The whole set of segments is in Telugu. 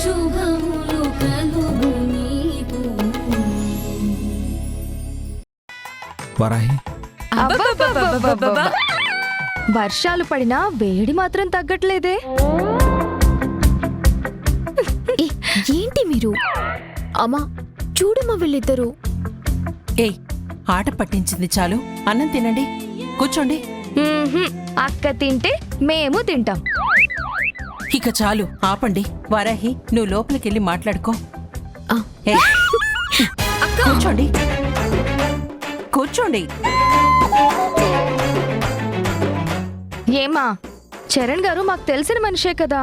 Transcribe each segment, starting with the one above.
శుభములు కలుగు నీకు. వరాహి, అబ్బబ్బబ్బబ్బబ్బబ్బ. వర్షాలు పడినా వేడి మాత్రం తగ్గట్లేదే. ఏంటి మీరు? అమ్మా చూడమ్మా వీళ్ళిద్దరూ. ఏయ్, ఆట పట్టించింది చాలు, అన్నం తినండి, కూర్చోండి. మ్మ్హ్మ్. అక్క తింటే మేము తింటాం. ఇక చాలు, ఆపండి. వారాహి, నువ్వు లోపలికెళ్ళి మాట్లాడుకో. ఆ. ఏయ్, కూర్చోండి, కూర్చోండి. ఏమా, చరణ్ గారు మాకు తెలిసిన మనిషే కదా.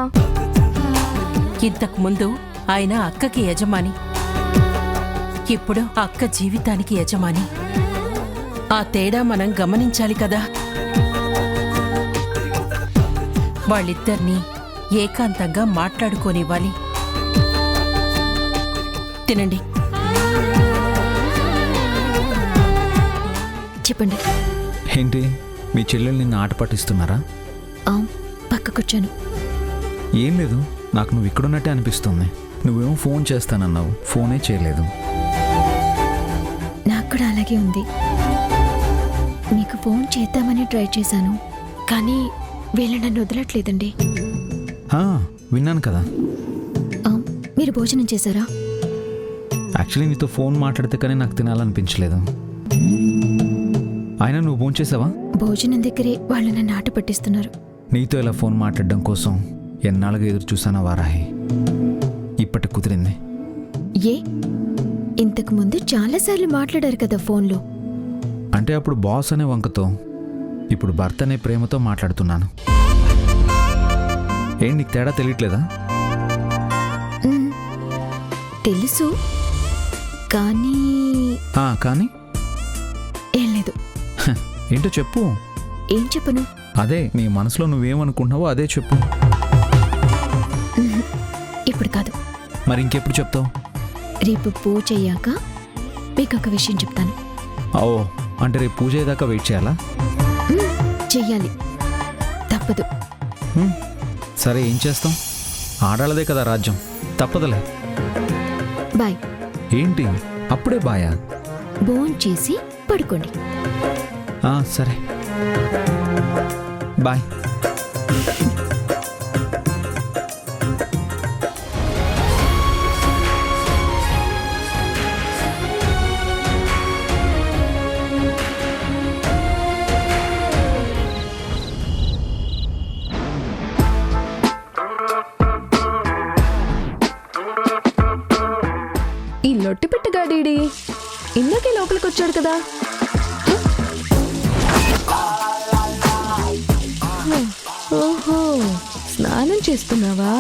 ఇంతకు ముందు ఆయన అక్కకి యజమాని, ఇప్పుడు అక్క జీవితానికి యజమాని. ఆ తేడా మనం గమనించాలి కదా. వాళ్ళిద్దరినీ ఏకాంతంగా మాట్లాడుకోనివ్వాలి. తినండి. చెప్పండి. ఏంటి మీ చెల్లెలు నిన్ను ఆట పట్టిస్తున్నారా? పక్కకొచ్చాను. ఏం లేదు, నాకు నువ్వు ఇక్కడున్నట్టే అనిపిస్తుంది. నువ్వేమో ఫోన్ చేస్తానన్నావు, ఫోనే చేయలేదు. నాకు కూడా అలాగే ఉంది. మీకు ఫోన్ చేద్దామని ట్రై చేశాను, కానీ వీళ్ళు నన్ను వదలట్లేదండి. విన్నాను కదా. మీరు భోజనం చేశారా? యాక్చువల్లీ నీతో ఫోన్ మాట్లాడితే కానీ నాకు తినాలనిపించలేదు. అయినా నువ్వు ఫోన్ చేసావా? భోజనం దగ్గరే వాళ్ళు నన్ను ఆట పట్టిస్తున్నారు. నీతో ఇలా ఫోన్ మాట్లాడడం కోసం ఎన్నాళ్ళుగా ఎదురు చూసానా వారాహి, ఇప్పటి కుదిరింది. ఏ ఇంతకు ముందు చాలాసార్లు మాట్లాడారు కదా ఫోన్లో. అంటే అప్పుడు బాస్ అనే వంకతో, ఇప్పుడు భర్త అనే ప్రేమతో మాట్లాడుతున్నాను. ఏం నీకు తేడా తెలియట్లేదా? తెలుసు, కానీ కానీ ఏం లేదు. ఏంటో చెప్పు. ఏం చెప్పను? అదే నీ మనసులో నువ్వేమనుకుంటున్నావో అదే చెప్పు. ఇప్పుడు కాదు. మరి ఇంకెప్పుడు చెప్తావు? రేపు పూజ అయ్యాక మీకు ఒక విషయం చెప్తాను. ఓ, అంటే రేపు పూజ అయ్యేదాకా వెయిట్ చేయాలా? చెయ్యాలి, తప్పదు. సరే, ఏం చేస్తాం? ఆడాలదే కదా రాజ్యం, తప్పదులే. బాయ్. ఏంటి అప్పుడే బాయా? భోన్ చేసి పడుకోండి. సరే, బాయ్. ఈ లొట్టి పెట్టగాడీడి ఇందాకే లోపలికి వచ్చాడు కదా. ఓహో, స్నానం చేస్తున్నావా?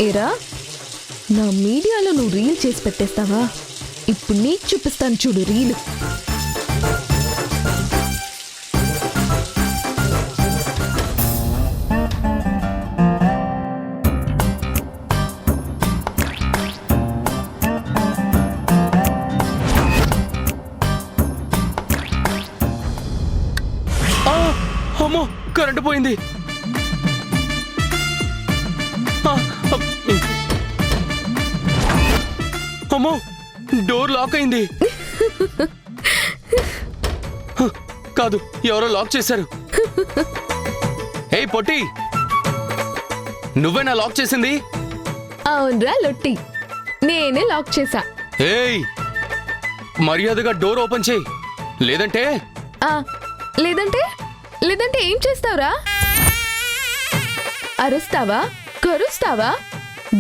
ఏరా, నా మీడియాలో నువ్వు రీల్ చేసి పెట్టేస్తావా? ఇప్పుడు నీకు చూపిస్తాను చూడు రీల్. అమ్మో, కరెంటు పోయింది. అమ్మో, డోర్ లాక్ అయింది. కాదు, ఎవరో లాక్ చేశారు. ఏయ్ పొట్టి, నువ్వేనా లాక్ చేసింది? అవునరా లొట్టి, నేనే లాక్ చేశా. ఏయ్, మర్యాదగా డోర్ ఓపెన్ చేయి, లేదంటే లేదంటే లేదంటే ఏం చేస్తావురా? అరుస్తావా, కరుస్తావా,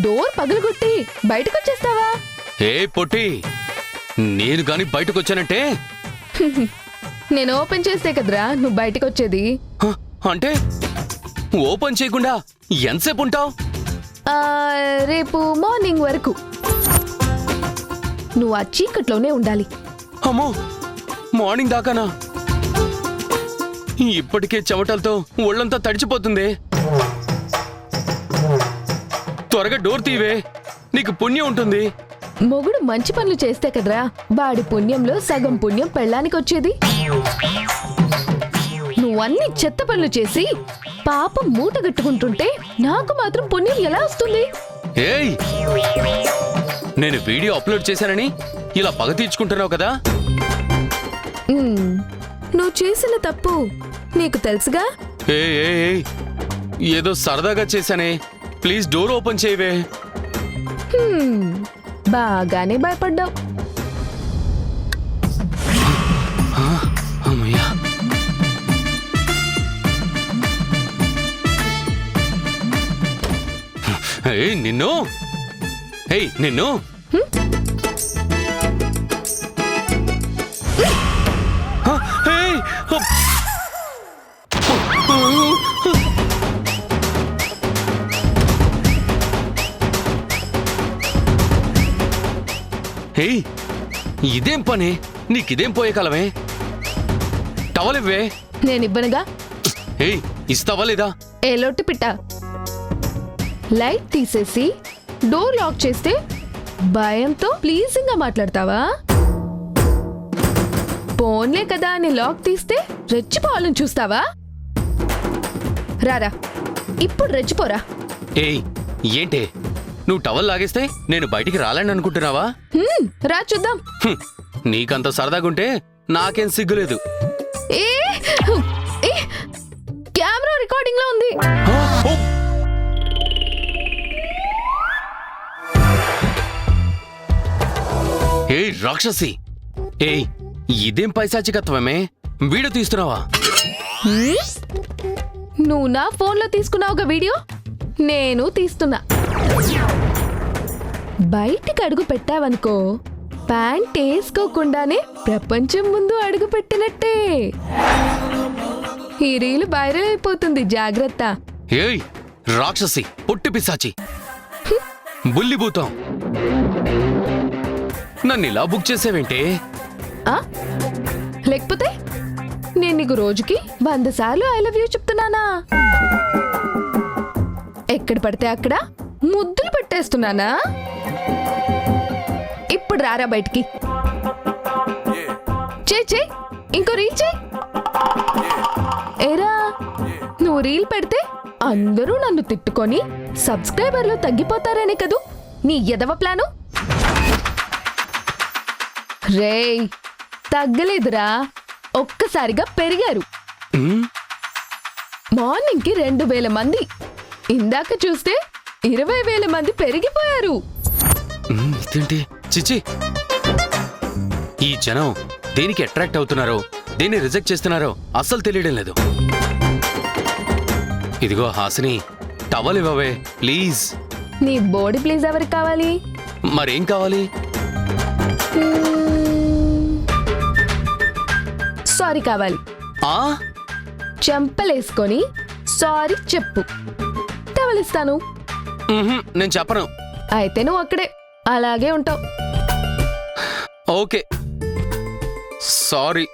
డోర్ పగలగొట్టి బయటకు వచ్చేస్తావా? ఏ పొట్టి, నేను గాని బయటకు వచ్చానంటే నేను ఓపెన్ చేస్తే కదరా నువ్వు బయటకు వచ్చేది. అంటే ఓపెన్ చేయకుండా ఎంతసేపు ఉంటావు? రేపు మార్నింగ్ వరకు నువ్వు ఆ చీకట్లోనే ఉండాలి. అమ్మో, మార్నింగ్ దాకానా? ఇప్పటికే చెమటలతో ఒళ్ళంతా తడిచిపోతుంది. త్వరగా డోర్ తీవే, నీకు పుణ్యం ఉంటుంది. మొగుడు మంచి పనులు చేస్తే కదరా వాడి పుణ్యంలో సగం పుణ్యం పెళ్ళానికి వచ్చేది. నువ్వన్నీ చెత్త పనులు చేసి పాపం మూట కట్టుకుంటుంటే నాకు మాత్రం పుణ్యం ఎలా వస్తుంది? ఏయ్, నేను వీడియో అప్లోడ్ చేశానని ఇలా పగ తీర్చుకుంటున్నావు కదా? నువ్వు చేసిన తప్పు నీకు తెలుసుగా. ఏయ్, ఏదో సరదాగా చేశానే. ప్లీజ్ డోర్ ఓపెన్ చేయవే. బాగానే భయపడ్డావు. అమ్మయ్యా. ఏయ్ నిన్ను, నిన్ను. ఏయ్, ఏయ్, ఇదేం పని? నీకిదేం పోయే కాలమే? టవలివ్వే. నేనివ్వనుగా. ఏయ్, ఇస్తావా లేదా? ఏ లొట్టు పిట్ట, లైట్ తీసేసి డోర్ లాక్ చేస్తే భయంతో ప్లీజింగ్ గా మాట్లాడతావా? ఫోన్లే కదా అని లాక్ తీస్తే రెచ్చిపోవాలని చూస్తావా? రారా, ఇప్పుడు రెచ్చిపోరా. ఏయ్, ఏంటే నువ్వు టవల్ లాగేస్తే నేను బయటికి రాలేని అనుకుంటున్నావా? రా చూద్దాం. నీకంత సరదాగుంటే నాకేం సిగ్గులేదు. ఏ ఏ, కెమెరా రికార్డింగ్ లో ఉంది. ఏయ్ రాక్షసి, ఏయ్ ఇదేం పైశాచికత్వమే? వీడియో తీస్తున్నావా? నువ్వు నా ఫోన్లో తీసుకున్నావుగా వీడియో, నేను తీస్తున్నా. బయటికి అడుగు పెట్టావనుకో, ప్యాంట్ వేసుకోకుండానే ప్రపంచం ముందు అడుగు పెట్టినట్టే. ఈ రీలు వైరల్ అయిపోతుంది, జాగ్రత్త. ఏయ్ రాక్షసి, పొట్టి పిశాచి, బుల్లిభూతం, నన్ను ఇలా బుక్ చేసేవేంటే? లేకపోతే నేను నీకు రోజుకి 100 సార్లు ఐ లవ్ యూ చెప్తున్నానా? ఎక్కడ పడితే అక్కడ ముద్దులు పెట్టేస్తున్నానా? ఇప్పుడు రారా బయటికి. చే ఇంకో రీల్ చేయి. ఏరా, నువ్వు రీల్ పెడితే అందరూ నన్ను తిట్టుకొని సబ్స్క్రైబర్లు తగ్గిపోతారనే కదూ నీ ఎదవ ప్లాను? రేయ్, తగ్గలేదురా, ఒక్కసారిగా పెరిగారు. మార్నింగ్ కి 2000 మంది, ఇందాక చూస్తే 20,000 మంది పెరిగిపోయారు. ఇదేంటి చిచి, ఈ జనం దేనికి అట్రాక్ట్ అవుతున్నారో, దేన్ని రిజెక్ట్ చేస్తున్నారో అస్సలు తెలియడం లేదు. ఇదిగో హాసిని, టవల్ ఇవ్వవే ప్లీజ్. నీ బాడీ ప్లీజ్ ఎవరికి కావాలి? మరేం కావాలి? సారీ కావాలి. చెంపలేసుకొని సారీ చెప్పు, టవలిస్తాను. నేను చెప్పను. అయితే నువ్వు అక్కడే అలాగే ఉంటావు. Okay sorry.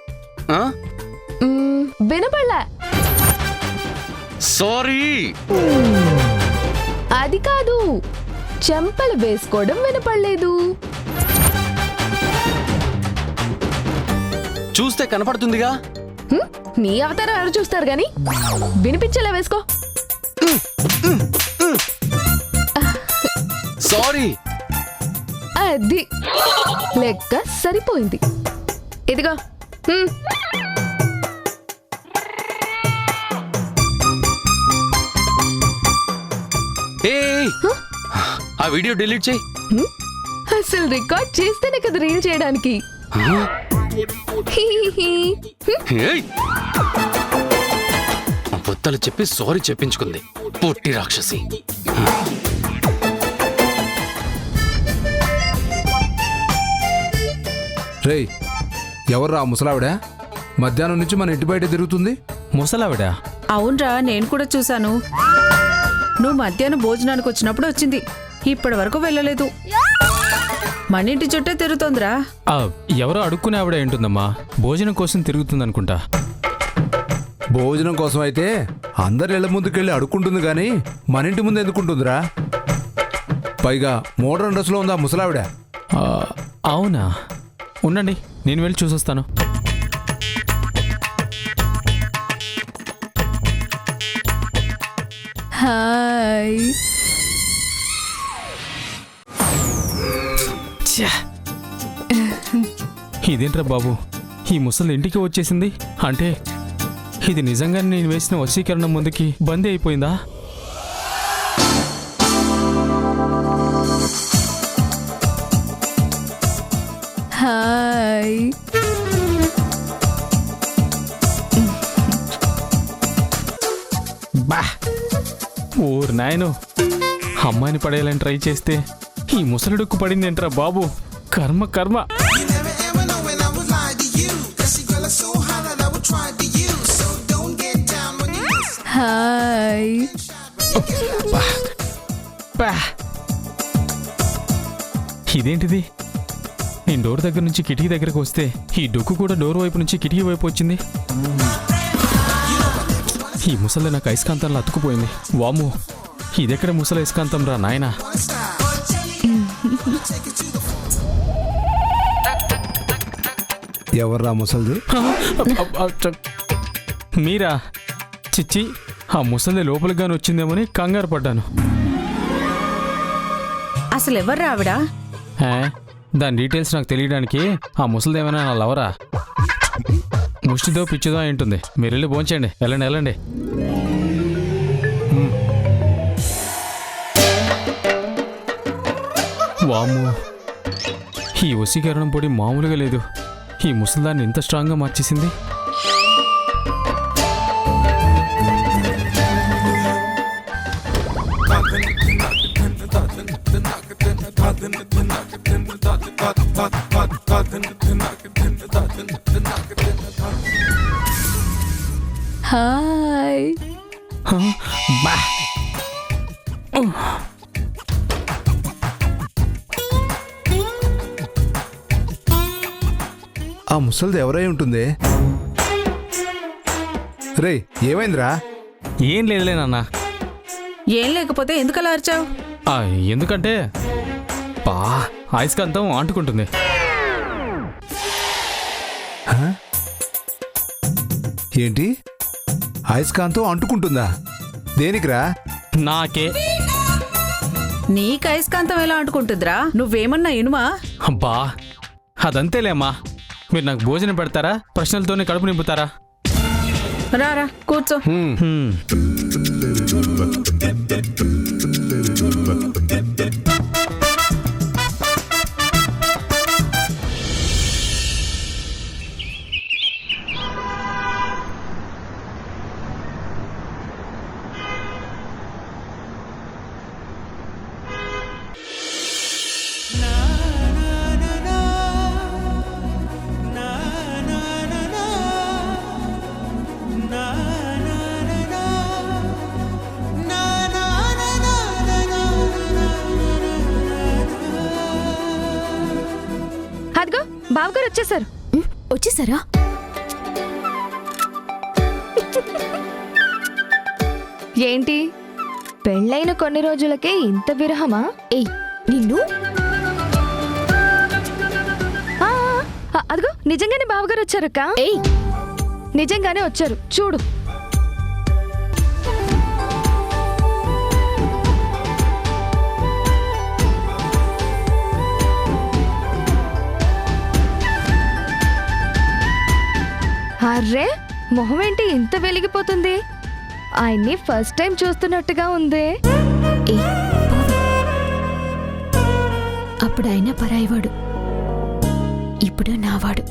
వినపడలా? సారీ. అది కాదు, చెంపలు వేసుకోవడం వినపడలేదు. చూస్తే కనపడుతుందిగా. నీ అవతారం ఎవరు చూస్తారు గాని, వినిపించేలా వేసుకో. సారీ. అది లెక్క సరిపోయింది. ఇదిగో. ఆ వీడియో డిలీట్ చేయి. అసలు రికార్డ్ చేస్తేనే కదా రీల్ చేయడానికి. బొత్తలు చెప్పి సారీ చెప్పించుకుంది, పొట్టి రాక్షసి. రేయ్, ఎవర్రా ముసలావిడ? మధ్యాహ్నం నుంచి మన ఇంటి బయట తిరుగుతుంది. ముసలావిడా? అవునరా, నేను కూడా చూశాను. నువ్వు మధ్యాహ్నం భోజనానికి వచ్చినప్పుడు వచ్చింది, ఇప్పటి వరకు వెళ్ళలేదు. మన ఇంటి చుట్టే తిరుగుతోందిరా. ఎవరో అడుక్కునే ఆవిడ ఏంటుందమ్మా, భోజనం కోసం తిరుగుతుందనుకుంటా. భోజనం కోసం అయితే అందరి ఇళ్ల ముందుకెళ్ళి అడుక్కుంటుంది కానీ మన ఇంటి ముందు ఎందుకుంటుందిరా? పైగా మోడర్న్ డ్రెస్లో ఉందా ముసలావిడ? అవునా, ఉండండి నేను వెళ్ళి చూసొస్తాను. హాయ్. ఇదేంట్రా బాబు, ఈ ముసలి ఇంటికి వచ్చేసింది అంటే ఇది నిజంగా నేను వేసిన వశీకరణ ముందుకి బందీ అయిపోయిందా? హాయ్. బా ఓర్ నాయను, అమ్మాయిని పడేయాలని ట్రై చేస్తే ఈ ముసలిడుక్కు పడిందేంట్రా బాబు, కర్మ కర్మ. హాయ్. బా. ఇదేంటిది, నేను డోర్ దగ్గర నుంచి కిటికీ దగ్గరకు వస్తే ఈ డొక్కు కూడా డోర్ వైపు నుంచి కిటికీ వైపు వచ్చింది. ఈ ముసలి నాకు అయస్కాంతంలో అతుకుపోయింది. వాము, ఇదెక్కడ ముసలి అయస్కాంతం రా నాయనా. ఎవర్రా ముసల్ది? మీరా? చిచ్చి, ఆ ముసలి లోపలికి గాని వచ్చిందేమని కంగారు పడ్డాను. అసలు ఎవర్రా ఆవిడ? దాని డీటెయిల్స్ నాకు తెలియడానికి ఆ ముసలిదేమైనా నా లవరా? ముష్టిదో పిచ్చిదో అయి ఉంటుంది. మీరు వెళ్ళి భోంచండి, వెళ్ళండి వెళ్ళండి. వాము, ఈ వశీకరణం పొడి మామూలుగా లేదు. ఈ ముసలిదాన్ని ఇంత స్ట్రాంగ్గా మార్చేసింది. హాయ్. బా. ఆ ముసల్ది ఎవరై ఉంటుంది? రే ఏమైందిరా? ఏం లేదులే నాన్న. ఏం లేకపోతే ఎందుకలా అరిచావు? ఎందుకంటే బా అయస్కాంతం అంటుకుంటుంది. ఏంటి, అయస్కాంతం అంటుకుంటుందా? దేనికిరా? నాకే. నీకు అయస్కాంతం ఎలా అంటుకుంటుందిరా? నువ్వేమన్నా ఇనుమా? అబ్బా అదంతేలేమ్మా. మీరు నాకు భోజనం పెడతారా, ప్రశ్నలతోనే కడుపు నింపుతారా? రారా కూర్చో. హ్మ్. అదిగో బావగారు వచ్చేసారు. వచ్చేసారా? ఏంటి, పెళ్ళైన కొన్ని రోజులకే ఇంత విరహమా? ఏయ్ నిన్ను. అదిగో నిజంగానే బావగారు వచ్చారక్క. ఏయ్ నిజంగానే వచ్చారు, చూడు. అర్రే, మొహం ఏంటి ఇంత వెలిగిపోతుంది? ఆయన్ని ఫస్ట్ టైం చూస్తున్నట్టుగా ఉంది. ఏయ్ అప్పుడు ఆయన పరాయివాడు, ఇప్పుడు నావాడు.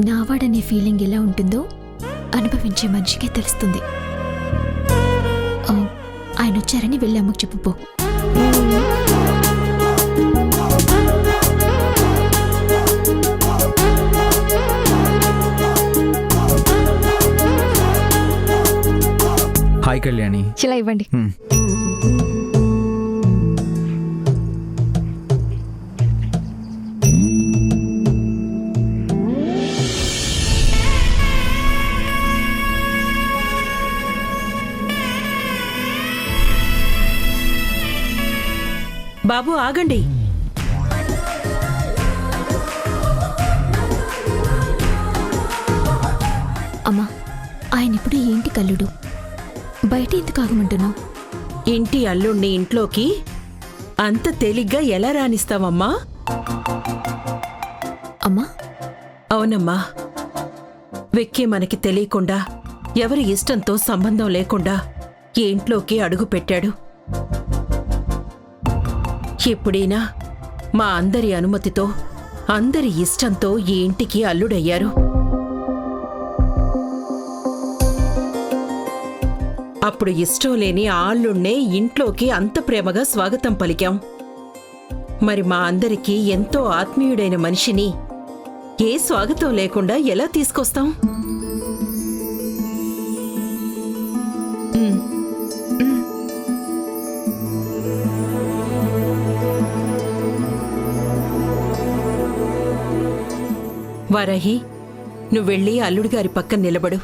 నావాడనే ఫీలింగ్ ఎలా ఉంటుందో అనుభవించే మనిషికే తెలుస్తుంది. ఆయన వచ్చారని వెళ్ళి అమ్మకు చెప్పుపో. హాయ్ కళ్యాణి. ఇలా ఇవ్వండి. బాబు ఆగండి. అమ్మా, ఆయన ఇప్పుడు ఏంటి కల్లుడు? బయట ఎందుకు ఆగమంటున్నావు? ఇంటి అల్లుణ్ణి ఇంట్లోకి అంత తేలిగ్గా ఎలా రానిస్తావమ్మా? అమ్మా, అవునమ్మా, వెక్కి మనకి తెలియకుండా ఎవరి ఇష్టంతో సంబంధం లేకుండా ఈ ఇంట్లోకి అడుగు పెట్టాడు. ఎప్పుడైనా మా అందరి అనుమతితో అందరి ఇష్టంతో ఈ ఇంటికి అల్లుడయ్యారు. అప్పుడు ఇష్టం లేని ఆ అల్లుణ్ణే ఇంట్లోకి అంత ప్రేమగా స్వాగతం పలికాం. మరి మా అందరికీ ఎంతో ఆత్మీయుడైన మనిషిని ఏ స్వాగతం లేకుండా ఎలా తీసుకొస్తాం? వారాహి, నువ్వెళ్ళి అల్లుడి గారి పక్కన నిలబడు.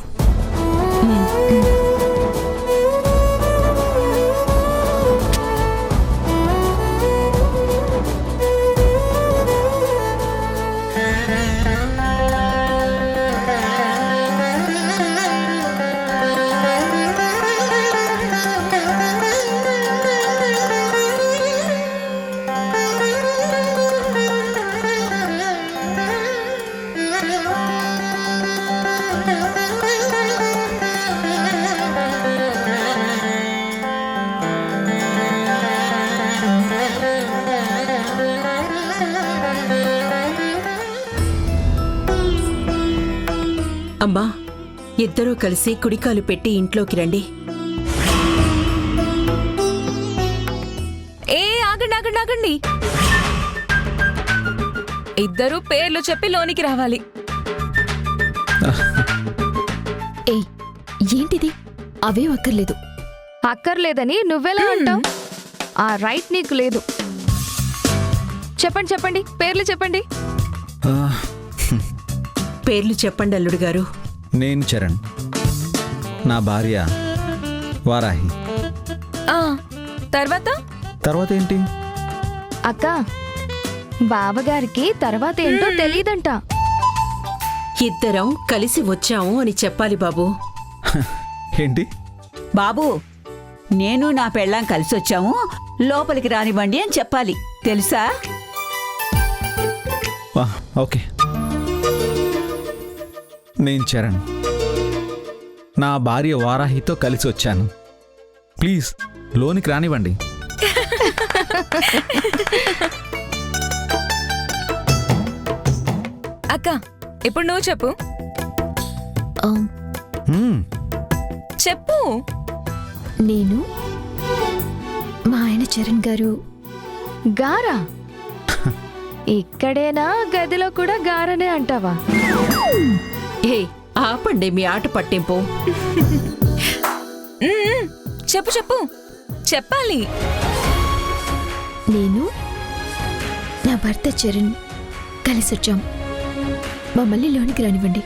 అమ్మా, ఇద్దరూ కలిసి కుడికాలు పెట్టి ఇంట్లోకి రండి. ఏ ఆగండి ఆగండి ఆగండి, ఇద్దరు పేర్లు చెప్పి లోనికి రావాలి. ఏయ్, ఏంటిది? అవే అక్కర్లేదు. అక్కర్లేదని నువ్వెలా అంటావు? ఆ రైట్ నీకు లేదు. చెప్పండి చెప్పండి, పేర్లు చెప్పండి. ఆ, పేర్లు చెప్పండి అల్లుడు గారు. నేను చరణ్, నా భార్య వారాహి. తర్వాత ఏంటి? అక్క, బావగారికి తర్వాత ఏంటో తెలియదంట. ఇద్దరం కలిసి వచ్చాము అని చెప్పాలి బాబు. ఏంటి? బాబు, నేను నా పెళ్ళాం కలిసొచ్చాము, లోపలికి రానివ్వండి అని చెప్పాలి, తెలుసా? ఓకే. నేను చరణ్, నా భార్య వారాహితో కలిసి వచ్చాను. ప్లీజ్ లోనికి రానివ్వండి. అక్క, ఇప్పుడు నువ్వు చెప్పు. చెప్పు. నేను మా ఆయన చరణ్ గారు. గారా? ఇక్కడేనా? గదిలో కూడా గారనే అంటావా? ఏ, ఆపండి మీ ఆట పట్టింపు. చెప్పు చెప్పు, చెప్పాలి. నేను నా భర్త చరణ్ కలిసొచ్చాం. మమ్మల్ని లోనికి రానివ్వండి.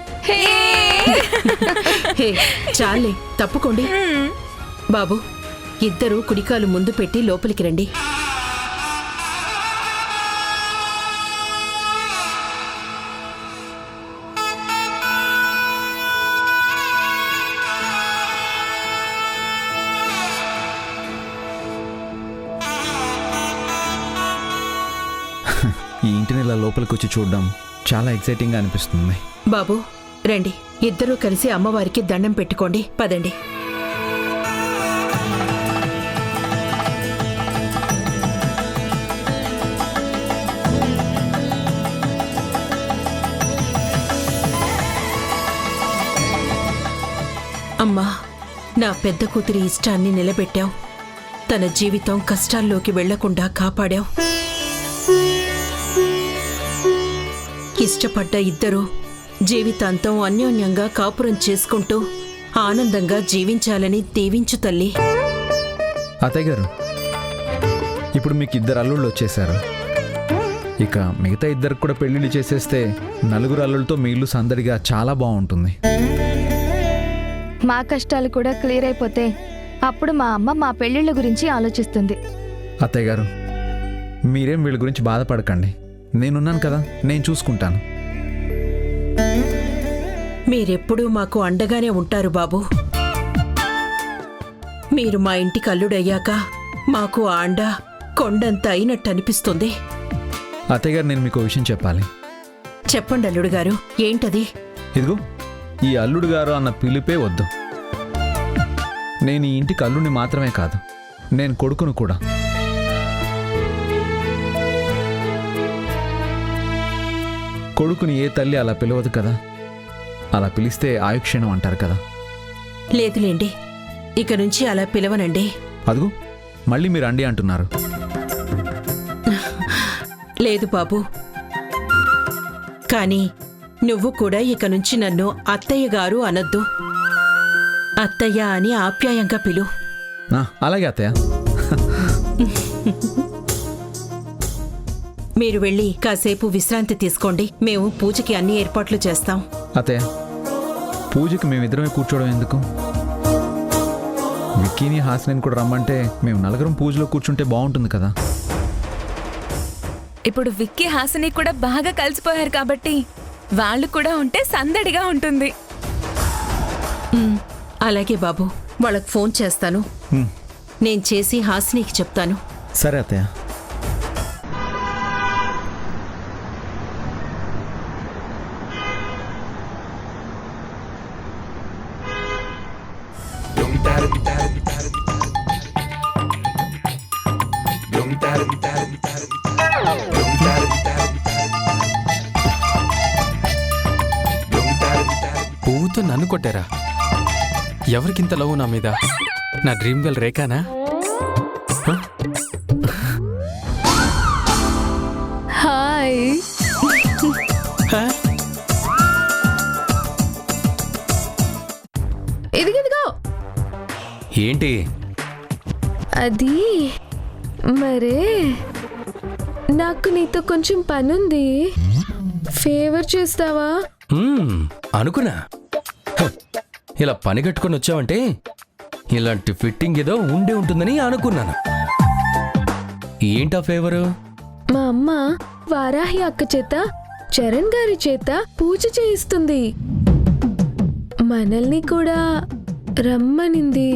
హే, చాలే, తప్పుకోండి. బాబు, ఇద్దరూ కుడికాలు ముందు పెట్టి లోపలికి రండి. ఈ ఇంటిని ఇలా లోపలికి వచ్చి చూడడం చాలా ఎక్సైటింగ్గా అనిపిస్తుంది. బాబు, రండి, ఇద్దరూ కలిసి అమ్మవారికి దండం పెట్టుకోండి. పదండి. అమ్మా, నా పెద్ద కూతురి ఇష్టాన్ని నిలబెట్టావు. తన జీవితం కష్టాల్లోకి వెళ్లకుండా కాపాడావు. ఇష్టపడ్డ ఇద్దరూ జీవితాంతం అన్యోన్యంగా కాపురం చేసుకుంటూ ఆనందంగా జీవించాలని దీవించు తల్లి. అత్తయ్య గారు, ఇప్పుడు మీకు ఇద్దరు అల్లుళ్ళు వచ్చేసారు. ఇక మిగతా ఇద్దరికి కూడా పెళ్లిళ్ళు చేసేస్తే నలుగురు అల్లుళ్ళతో మీ ఇల్లు సందడిగా చాలా బాగుంటుంది. మా కష్టాలు కూడా క్లియర్ అయిపోతే అప్పుడు మా అమ్మ మా పెళ్లిళ్ళ గురించి ఆలోచిస్తుంది. అత్తయ్య గారు, మీరేం వీళ్ళ గురించి బాధపడకండి. నేనున్నాను కదా, నేను చూసుకుంటాను. మీరెప్పుడూ మాకు అండగానే ఉంటారు బాబు. మీరు మా ఇంటికి అల్లుడయ్యాక మాకు ఆండ కొండంత అయినట్టు అనిపిస్తుంది. అత్తయ్య గారు, నేను మీకు ఓ విషయం చెప్పాలి. చెప్పండి అల్లుడు గారు, ఏంటది? ఇదిగో, ఈ అల్లుడు గారు అన్న పిలిపే వద్దు. నేను ఈ ఇంటికి అల్లుడిని మాత్రమే కాదు, నేను కొడుకును కూడా. కొడుకుని ఏ తల్లి అలా పిలవదు కదా, అలా పిలిస్తే ఆయుక్షీణం అంటారు కదా. లేదులేండి, ఇక నుంచి అలా పిలవనండి. అదిగో, మళ్ళీ మీరు అండి అంటున్నారు. లేదు బాబు, కానీ నువ్వు కూడా ఇక నుంచి నన్ను అత్తయ్య గారు అనొద్దు. అత్తయ్య అని ఆప్యాయంగా పిలు. అలాగే అత్తయ్య. మీరు వెళ్ళి కాసేపు విశ్రాంతి తీసుకోండి, మేము పూజకి అన్ని ఏర్పాట్లు చేస్తాం. అత్తయ్య, పూజకి మేమిద్దరమే కూర్చోవడం ఎందుకు? విక్కీని హాసిని కూడా రమ్మంటే మేము నలుగురం పూజలో కూర్చుంటే బాగుంటుంది కదా. ఇప్పుడు విక్కీ హాసిని కూడా బాగా కలిసిపోయారు కాబట్టి వాళ్ళు కూడా ఉంటే సందడిగా ఉంటుంది. అలాగే బాబు, వాళ్ళకి ఫోన్ చేస్తాను. నేను చేసి హాసినికి చెప్తాను. సరే అత్తయ్య. పువ్వుతో నన్ను కొట్టారా? ఎవరికింత లవ్ నా మీద? నా డ్రీమ్ గర్ల్ రేఖానా? హాయ్. ఇదిగో ఏంటి? అది మరే, నాకు నీతో కొంచెం పనుంది. ఫేవర్ చేస్తావా? అనుకున్నా, ఇలా పని కట్టుకొని వచ్చావంటే ఇలాంటి ఫిట్టింగ్ ఏదో ఉండే ఉంటుందని అనుకున్నాను. ఏంటా ఫేవరు? మా అమ్మ వారాహి అక్క చేత చరణ్ గారి చేత పూజ చేయిస్తుంది. మనల్ని కూడా రమ్మనింది.